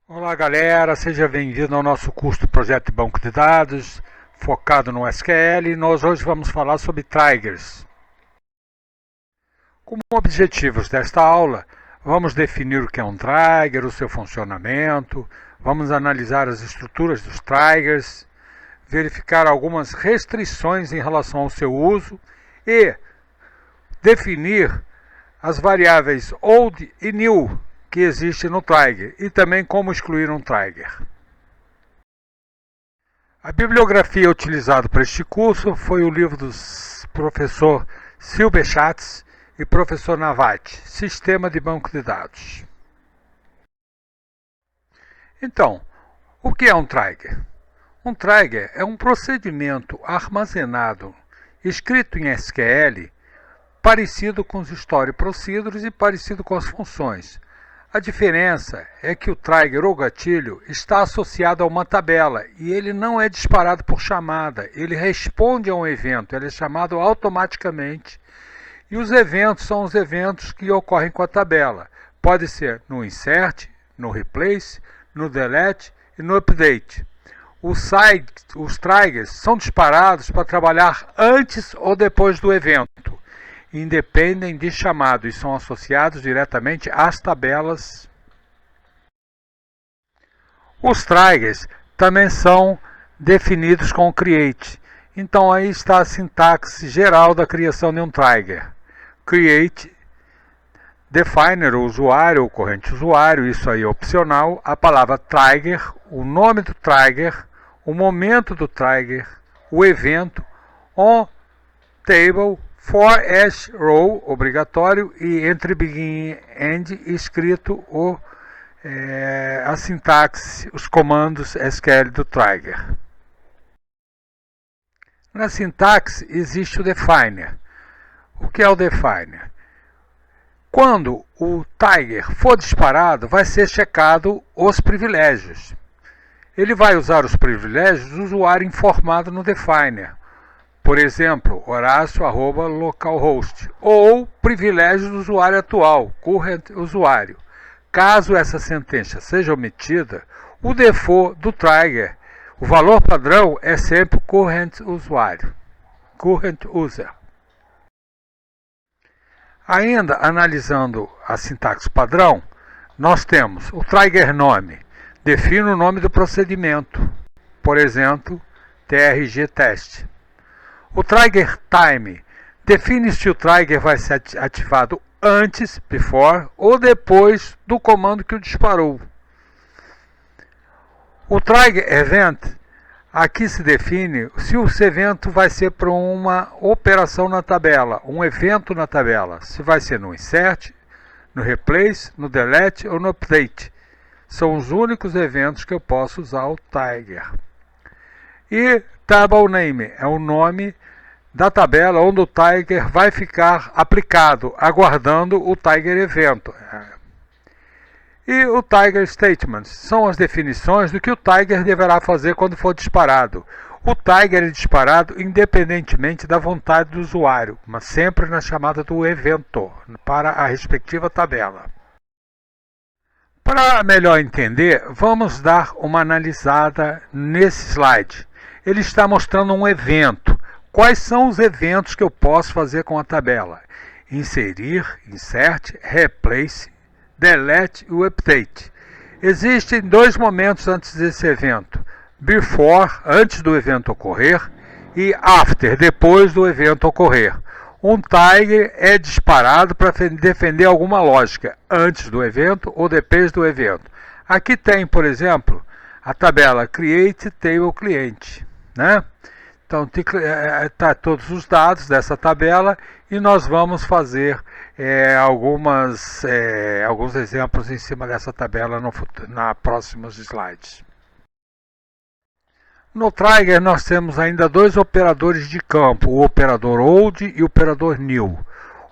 Olá galera, seja bem-vindo ao nosso curso do Projeto de Banco de Dados, focado no SQL, e nós hoje vamos falar sobre triggers. Como objetivos desta aula, vamos definir o que é um trigger, o seu funcionamento, vamos analisar as estruturas dos triggers, verificar algumas restrições em relação ao seu uso e definir as variáveis old e new que existe no trigger e também como excluir um trigger. A bibliografia utilizada para este curso foi o livro do professor Silber Schatz e professor Navati, Sistema de Banco de Dados. Então, o que é um trigger? Um trigger é um procedimento armazenado, escrito em SQL, parecido com os story procedures e parecido com as funções. A diferença é que o trigger ou gatilho está associado a uma tabela e ele não é disparado por chamada, ele responde a um evento, ele é chamado automaticamente. E os eventos são os eventos que ocorrem com a tabela. Pode ser no insert, no replace, no delete e no update. Os triggers são disparados para trabalhar antes ou depois do evento. Independem de chamado e são associados diretamente às tabelas. Os triggers também são definidos com o create. Então aí está a sintaxe geral da criação de um trigger. Create, definer o usuário, o corrente usuário, isso aí é opcional. A palavra trigger, o nome do trigger, o momento do trigger, o evento, on table, for each row, obrigatório, e entre begin e end, escrito a sintaxe, os comandos SQL do trigger. Na sintaxe existe o definer. O que é o definer? Quando o trigger for disparado, vai ser checado os privilégios. Ele vai usar os privilégios do usuário informado no definer. Por exemplo, Horácio@localhost, ou privilégio do usuário atual, current usuário. Caso essa sentença seja omitida, o default do trigger, o valor padrão é sempre current usuário, current user. Ainda analisando a sintaxe padrão, nós temos o trigger nome, define o nome do procedimento, por exemplo, TRG test. O trigger time define se o trigger vai ser ativado antes, before, ou depois do comando que o disparou. O trigger event, aqui se define se o evento vai ser para uma operação na tabela, um evento na tabela, se vai ser no insert, no replace, no delete ou no update. São os únicos eventos que eu posso usar o trigger. E table name é o nome da tabela onde o trigger vai ficar aplicado, aguardando o trigger evento. E o trigger statements são as definições do que o trigger deverá fazer quando for disparado. O trigger é disparado independentemente da vontade do usuário, mas sempre na chamada do evento, para a respectiva tabela. Para melhor entender, vamos dar uma analisada nesse slide. Ele está mostrando um evento. Quais são os eventos que eu posso fazer com a tabela? Inserir, insert, replace, delete e update. Existem dois momentos antes desse evento. Before, antes do evento ocorrer, e after, depois do evento ocorrer. Um trigger é disparado para defender alguma lógica, antes do evento ou depois do evento. Aqui tem, por exemplo, a tabela Create Table Client, né? Então, está todos os dados dessa tabela e nós vamos fazer alguns exemplos em cima dessa tabela na próximos slides. No trigger nós temos ainda dois operadores de campo, o operador old e o operador new.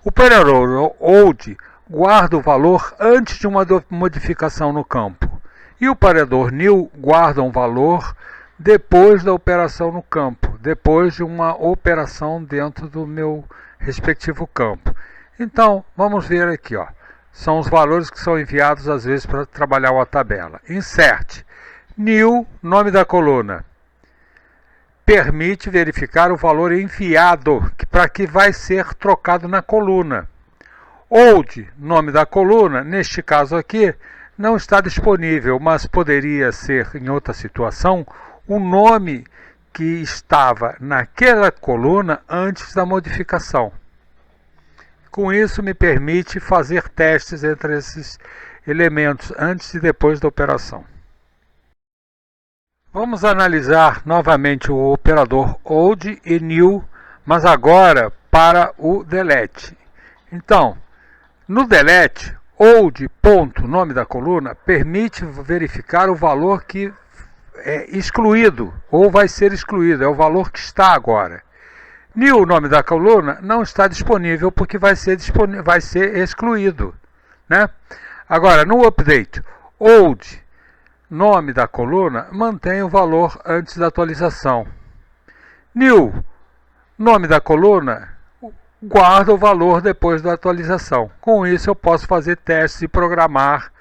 O operador old guarda o valor antes de uma modificação no campo e o operador new guarda um valor depois da operação no campo, depois de uma operação dentro do meu respectivo campo. Então, vamos ver aqui, ó. são os valores que são enviados às vezes para trabalhar uma tabela. Insert. New, nome da coluna. Permite verificar o valor enviado, para que vai ser trocado na coluna. Old, nome da coluna, neste caso aqui, não está disponível, mas poderia ser, em outra situação, o nome que estava naquela coluna antes da modificação. Com isso, me permite fazer testes entre esses elementos antes e depois da operação. Vamos analisar novamente o operador old e new, mas agora para o delete. Então, no delete, old, ponto, nome da coluna, permite verificar o valor que é excluído ou vai ser excluído, é o valor que está agora. New, nome da coluna, não está disponível porque vai ser excluído, né? Agora, no update, old, nome da coluna, mantém o valor antes da atualização. New, nome da coluna, guarda o valor depois da atualização. Com isso, eu posso fazer testes e programar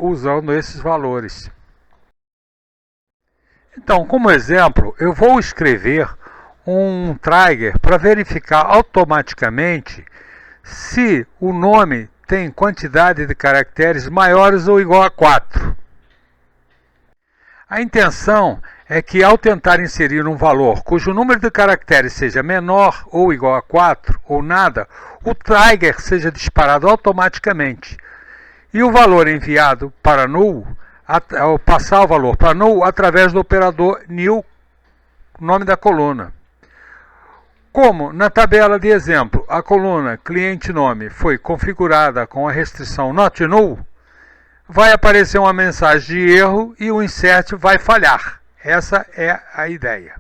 usando esses valores. Então, como exemplo, eu vou escrever um trigger para verificar automaticamente se o nome tem quantidade de caracteres maiores ou igual a 4. A intenção é que ao tentar inserir um valor cujo número de caracteres seja menor ou igual a 4 ou nada, o trigger seja disparado automaticamente e o valor enviado para null, ao passar o valor para null através do operador new, nome da coluna. Como na tabela de exemplo a coluna cliente-nome foi configurada com a restrição not null, vai aparecer uma mensagem de erro e o insert vai falhar. Essa é a ideia.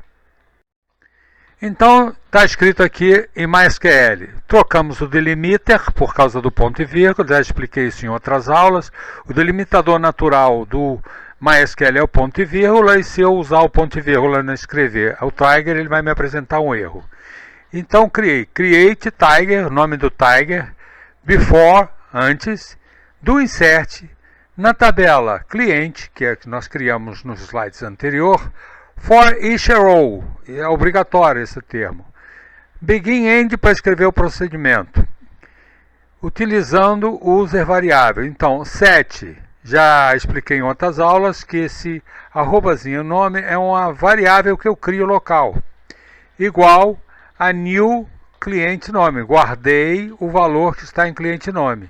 Então, está escrito aqui em MySQL. Trocamos o delimiter por causa do ponto e vírgula, já expliquei isso em outras aulas. O delimitador natural do MySQL é o ponto e vírgula, e se eu usar o ponto e vírgula na escrever o trigger, ele vai me apresentar um erro. Então, criei create tiger, nome do tiger, before, antes, do insert, na tabela cliente, que é que nós criamos nos slides anterior, for each row, é obrigatório esse termo. Begin end para escrever o procedimento, utilizando o user variável. Então, set, já expliquei em outras aulas que esse arrobazinho nome é uma variável que eu crio local, igual a new cliente nome. Guardei o valor que está em cliente nome.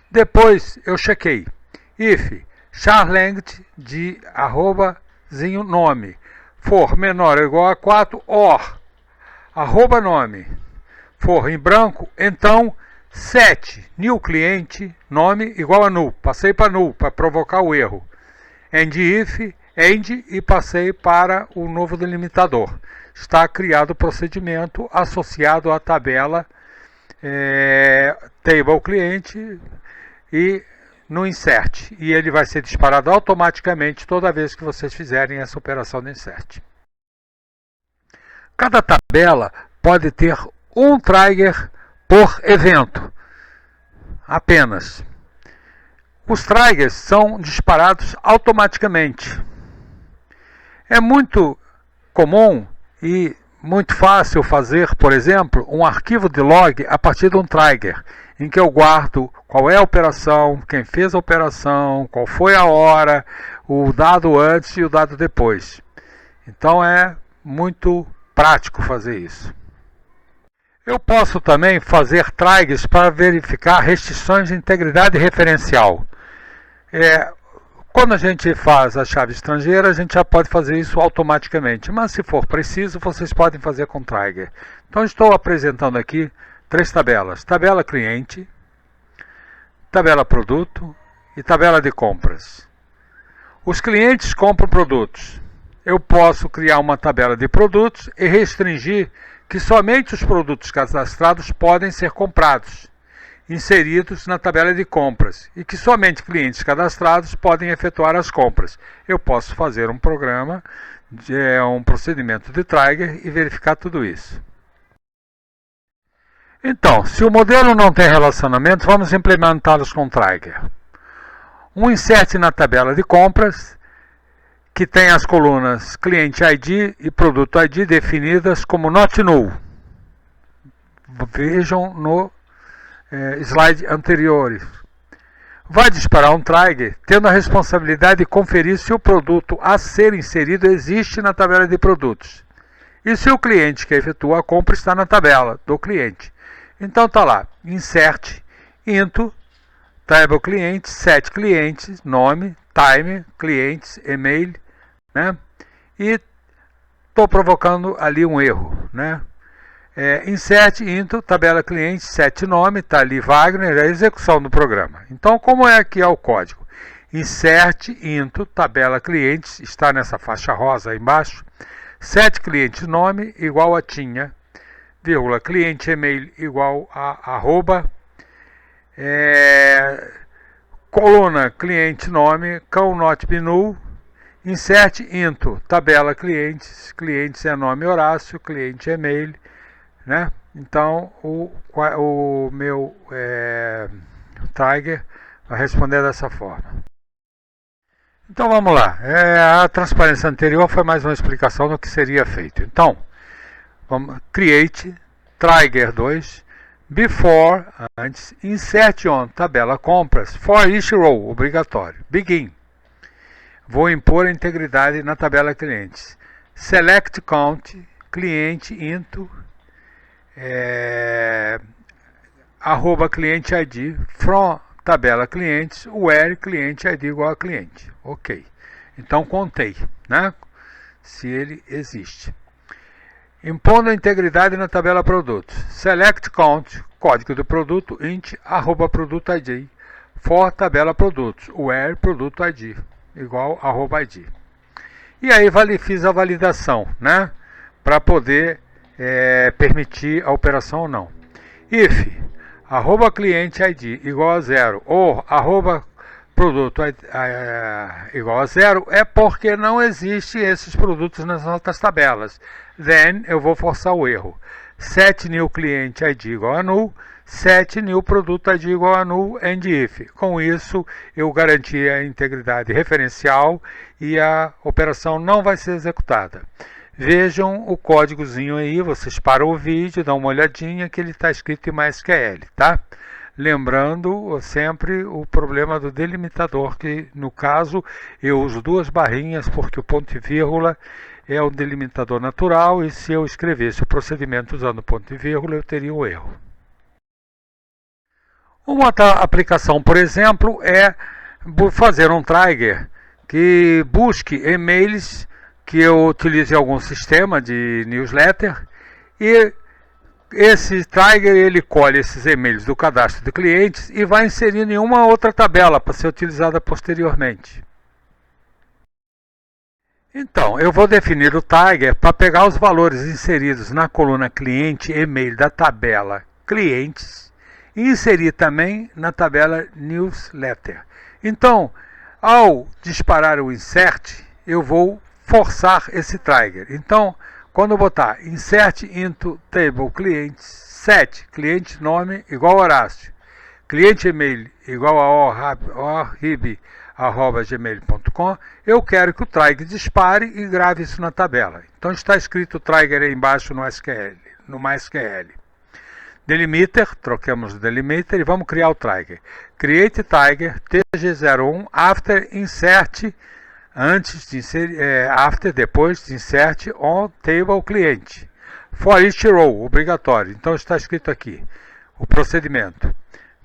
Depois eu chequei. If charlength de arrobazinho nome for menor ou igual a 4, or arroba nome for em branco, então set new cliente nome igual a null. Passei para null para provocar o erro. And if end e passei para o novo delimitador. Está criado o procedimento associado à tabela table cliente e no insert, e ele vai ser disparado automaticamente toda vez que vocês fizerem essa operação de insert. Cada tabela pode ter um trigger por evento, apenas. Os triggers são disparados automaticamente. É muito comum e muito fácil fazer, por exemplo, um arquivo de log a partir de um trigger, em que eu guardo qual é a operação, quem fez a operação, qual foi a hora, o dado antes e o dado depois. Então é muito prático fazer isso. Eu posso também fazer triggers para verificar restrições de integridade referencial. Quando a gente faz a chave estrangeira, a gente já pode fazer isso automaticamente, mas se for preciso, vocês podem fazer com trigger. Então estou apresentando aqui 3 tabelas: tabela cliente, tabela produto e tabela de compras. Os clientes compram produtos. Eu posso criar uma tabela de produtos e restringir que somente os produtos cadastrados podem ser comprados, inseridos na tabela de compras, e que somente clientes cadastrados podem efetuar as compras. Eu posso fazer um programa, um procedimento de trigger e verificar tudo isso. Então, se o modelo não tem relacionamento, vamos implementá-los com trigger. Um insert na tabela de compras, que tem as colunas cliente ID e produto ID definidas como not null. Vejam no slide anteriores. Vai disparar um trigger tendo a responsabilidade de conferir se o produto a ser inserido existe na tabela de produtos e se o cliente que efetua a compra está na tabela do cliente. Então está lá, insert into table clientes, set clientes, nome, time, clientes, e-mail, né? E estou provocando ali um erro, né? Insert into tabela cliente, set nome, está ali Wagner, a execução do programa. Então, como é que é o código? Insert into tabela clientes, está nessa faixa rosa aí embaixo, set cliente nome igual a tinha, vírgula, cliente e-mail igual a arroba, coluna cliente nome, cão not be null, insert into tabela clientes, clientes é nome Horácio, cliente e-mail, né? Então o meu trigger vai responder dessa forma. Então vamos lá, a transparência anterior foi mais uma explicação do que seria feito. Então, vamos create trigger 2 before, antes, insert on tabela compras for each row, obrigatório, begin. Vou impor a integridade na tabela clientes. Select count cliente into arroba cliente ID from tabela clientes where cliente ID igual a cliente. Ok. Então contei, né? Se ele existe. Impondo a integridade na tabela produtos. Select count, código do produto, int arroba produto ID for tabela produtos where produto ID igual arroba ID. E aí fiz a validação, né? Para poder permitir a operação ou não. If arroba cliente ID igual a 0 ou arroba produto igual a 0 é porque não existem esses produtos nas nossas tabelas. Then eu vou forçar o erro. Set new cliente ID igual a null, set new produto ID igual a null and if. Com isso eu garanti a integridade referencial e a operação não vai ser executada. Vejam o códigozinho aí, vocês param o vídeo, dão uma olhadinha que ele está escrito em MySQL, tá? Lembrando sempre o problema do delimitador, que no caso eu uso duas barrinhas porque o ponto e vírgula é um delimitador natural e se eu escrevesse o procedimento usando ponto e vírgula eu teria um erro. Uma outra aplicação, por exemplo, é fazer um trigger que busque e-mails que eu utilize em algum sistema de newsletter e esse trigger ele colhe esses e-mails do cadastro de clientes e vai inserir em uma outra tabela para ser utilizada posteriormente. Então, eu vou definir o trigger para pegar os valores inseridos na coluna cliente e-mail da tabela clientes e inserir também na tabela newsletter. Então, ao disparar o insert, eu vou forçar esse trigger. Então, quando eu botar insert into table clientes, set cliente nome igual a Horácio, cliente e-mail igual a orib@gmail.com, eu quero que o trigger dispare e grave isso na tabela. Então está escrito o trigger aí embaixo no MySQL. Delimiter, troquemos o delimiter e vamos criar o trigger. Create trigger tg01 after insert antes de inserir, depois de insert on table cliente. For each row, obrigatório. Então está escrito aqui o procedimento.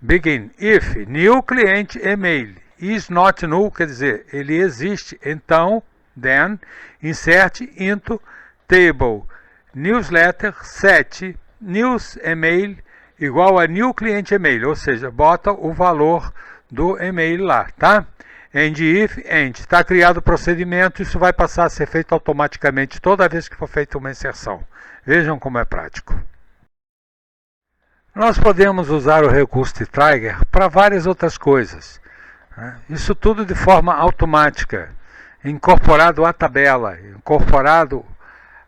Begin if new client email is not null, quer dizer, ele existe. Então, then, insert into table newsletter set news email igual a new client email, ou seja, bota o valor do e-mail lá, tá? And if, and, está criado o procedimento, isso vai passar a ser feito automaticamente toda vez que for feita uma inserção. Vejam como é prático. Nós podemos usar o recurso de trigger para várias outras coisas. Isso tudo de forma automática, incorporado à tabela, incorporado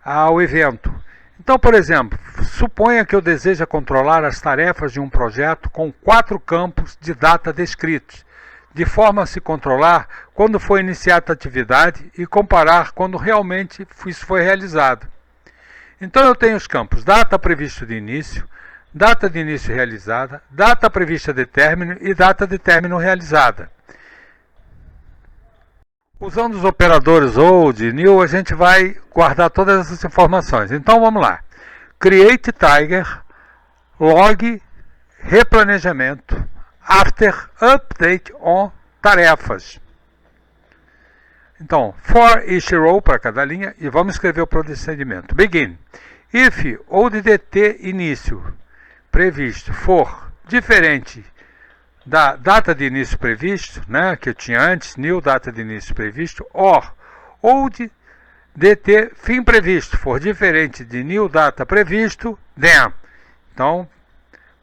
ao evento. Então, por exemplo, suponha que eu deseja controlar as tarefas de um projeto com 4 campos de data descritos, de forma a se controlar quando foi iniciada a atividade e comparar quando realmente isso foi realizado. Então eu tenho os campos data previsto de início, data de início realizada, data prevista de término e data de término realizada. Usando os operadores old e new, a gente vai guardar todas essas informações. Então vamos lá. Create trigger, log, replanejamento, after update on tarefas. Então, for each row para cada linha e vamos escrever o procedimento. Begin. If ou DT início previsto for diferente da data de início previsto, né, que eu tinha antes, new data de início previsto, or old DT fim previsto for diferente de new data previsto, then. Então,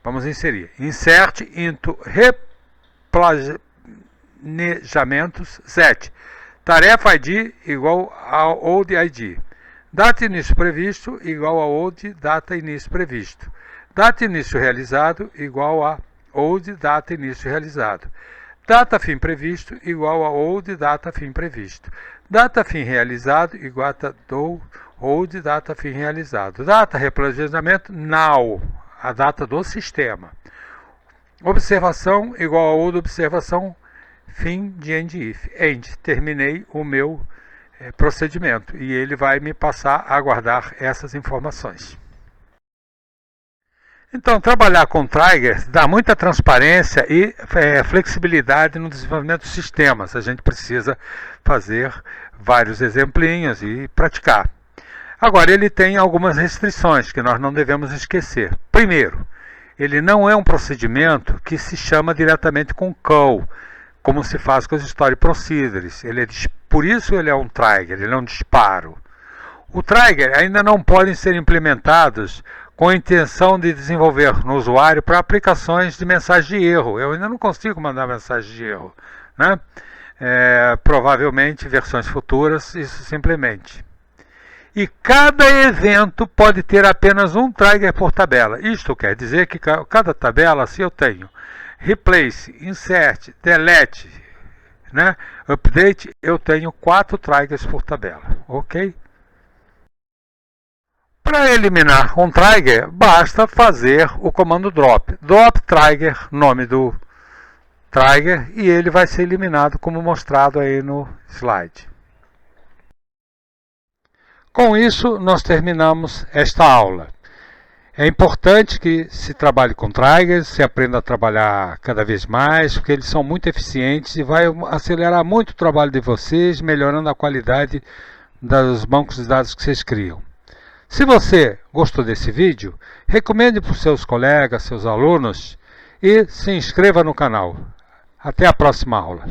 vamos inserir. Insert into replanejamentos set. Tarefa ID igual ao old ID. Data início previsto igual a old data início previsto. Data início realizado igual a old data início realizado. Data fim previsto igual a old data fim previsto. Data fim realizado igual a old data fim realizado. Data replanejamento now, a data do sistema. Observação igual a old observação fim de end if. End, terminei o meu procedimento e ele vai me passar a guardar essas informações. Então, trabalhar com triggers dá muita transparência e flexibilidade no desenvolvimento dos sistemas. A gente precisa fazer vários exemplinhos e praticar. Agora, ele tem algumas restrições que nós não devemos esquecer. Primeiro, ele não é um procedimento que se chama diretamente com call, como se faz com os story procedures. Por isso ele é um trigger, ele é um disparo. O trigger ainda não podem ser implementados com a intenção de desenvolver no usuário para aplicações de mensagem de erro. Eu ainda não consigo mandar mensagem de erro, né? Provavelmente versões futuras isso simplesmente. E cada evento pode ter apenas um trigger por tabela. Isto quer dizer que cada tabela, se eu tenho replace, insert, delete, né, update, eu tenho 4 triggers por tabela, ok? Para eliminar um trigger, basta fazer o comando drop. Drop trigger, nome do trigger, e ele vai ser eliminado como mostrado aí no slide. Com isso, nós terminamos esta aula. É importante que se trabalhe com triggers, se aprenda a trabalhar cada vez mais, porque eles são muito eficientes e vai acelerar muito o trabalho de vocês, melhorando a qualidade dos bancos de dados que vocês criam. Se você gostou desse vídeo, recomende para os seus colegas, seus alunos e se inscreva no canal. Até a próxima aula.